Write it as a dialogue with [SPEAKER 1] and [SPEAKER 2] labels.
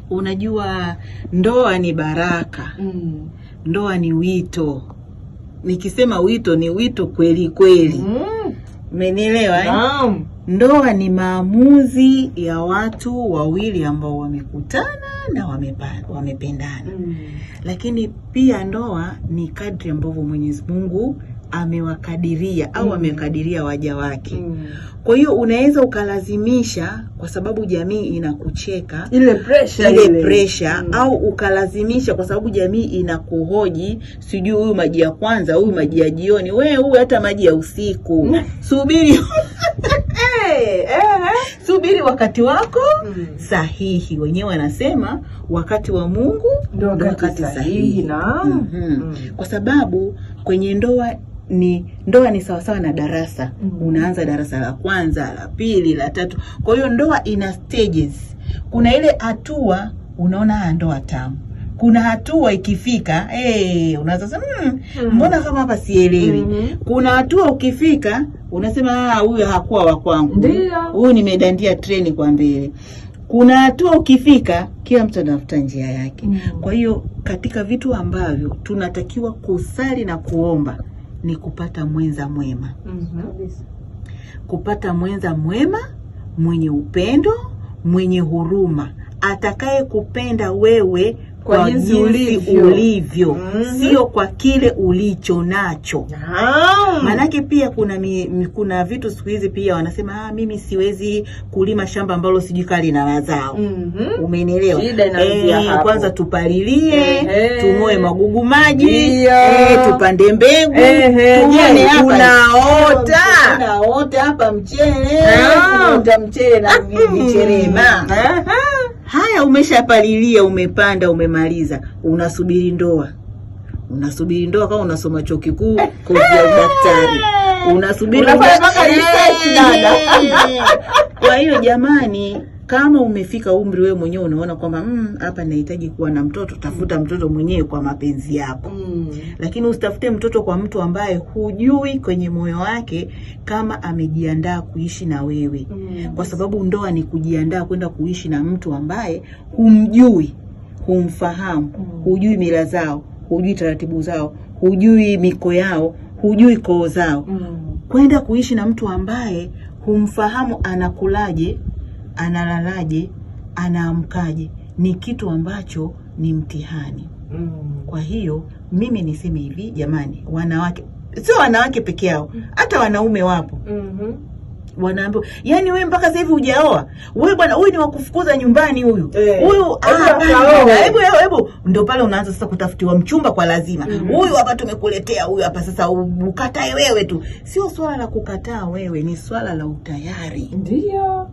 [SPEAKER 1] Unajua ndoa ni baraka. Ndoa ni wito. Nikisema wito ni wito kweli kweli. Umenielewa?
[SPEAKER 2] Naam.
[SPEAKER 1] Ndoa ni maamuzi ya watu wawili ambao wamekutana na wamependana. Lakini pia ndoa ni kadri ambavyo Mwenyezi Mungu amewakadiria au amekadiria waja wake. Kwa hiyo unaweza ukalazimisha kwa sababu jamii inakucheka,
[SPEAKER 2] ile pressure
[SPEAKER 1] au ukalazimisha kwa sababu jamii inakuhoji, sijui huyu maji ya kwanza, huyu maji ya jioni, wewe huyu hata maji ya usiku. Subiri. Subiri wakati wako sahihi. Wenyewe wanasema wakati wa Mungu
[SPEAKER 2] ndio wakati sahihi. Naam.
[SPEAKER 1] Kwa sababu kwenye ndoa ni sawa na darasa. Unaanza darasa la kwanza, la pili, la tatu. Kwa hiyo ndoa ina stages. Kuna ile hatua unaona ndoa tamu. Kuna hatua ikifika, unaanza sema mbona kama hapa sielewi. Kuna hatua ukifika unasema huyu hakuwa wa kwangu. Huyu nimedandia treni kwa mbele. Kuna hatua ukifika kila mtu anafuta njia yake. Kwa hiyo katika vitu ambavyo tunatakiwa kusali na kuomba ni kupata mwenza mwema. Kupata mwenza mwema, mwenye upendo, mwenye huruma, atakaye kupenda wewe kwa jinsi ulivyo. Sio kwa kile ulicho nacho. Manake pia kuna vitu siku hizi pia wanasema mimi siwezi kulima shamba ambalo sijui kali na mazao. Umenielewa? Kwanza tupalilie, tumoe magugu maji, tupande mbegu, tuone hapa unaota hapa mchele, tunaota mchele na michelema. Haya, umeshapalilia, umepanda, umemaliza, unasubiri ndoa. Unasubiri ndoa kama unasoma chuo kikuu kozi ya udaktari. Unasubiri mpaka research dada. Kwa hiyo jamani, kama umefika umri wewe mwenyewe unaona kwamba hapa nahitaji kuwa na mtoto, tafuta mtoto mwenyewe kwa mapenzi yako. Lakini usitafute mtoto kwa mtu ambaye hujui kwenye moyo wake kama amejiandaa kuishi na wewe. Kwa sababu ndoa ni kujiandaa kwenda kuishi na mtu ambaye humjui, humfahamu, hujui mila zao, hujui taratibu zao, hujui miko yao, hujui koo zao. Kwenda kuishi na mtu ambaye humfahamu anakulaje, analalaje, anaamkaje, ni kitu ambacho ni mtihani. Kwa hiyo mimi niseme hivi jamani, wanawake, sio wanawake peke yao, hata wanaume wapo. Wanaambiwa, yani wewe mpaka sasa hivi hujaoa. Wewe bwana, huyu ni wakufukuza nyumbani huyu. Huyu hebu ndio pale unaanza sasa kutafutiwa mchumba kwa lazima. Huyu hapa tumekuletea, huyu hapa sasa ukatae wewe tu. Sio swala la kukataa wewe, ni swala la utayari.
[SPEAKER 2] Ndio.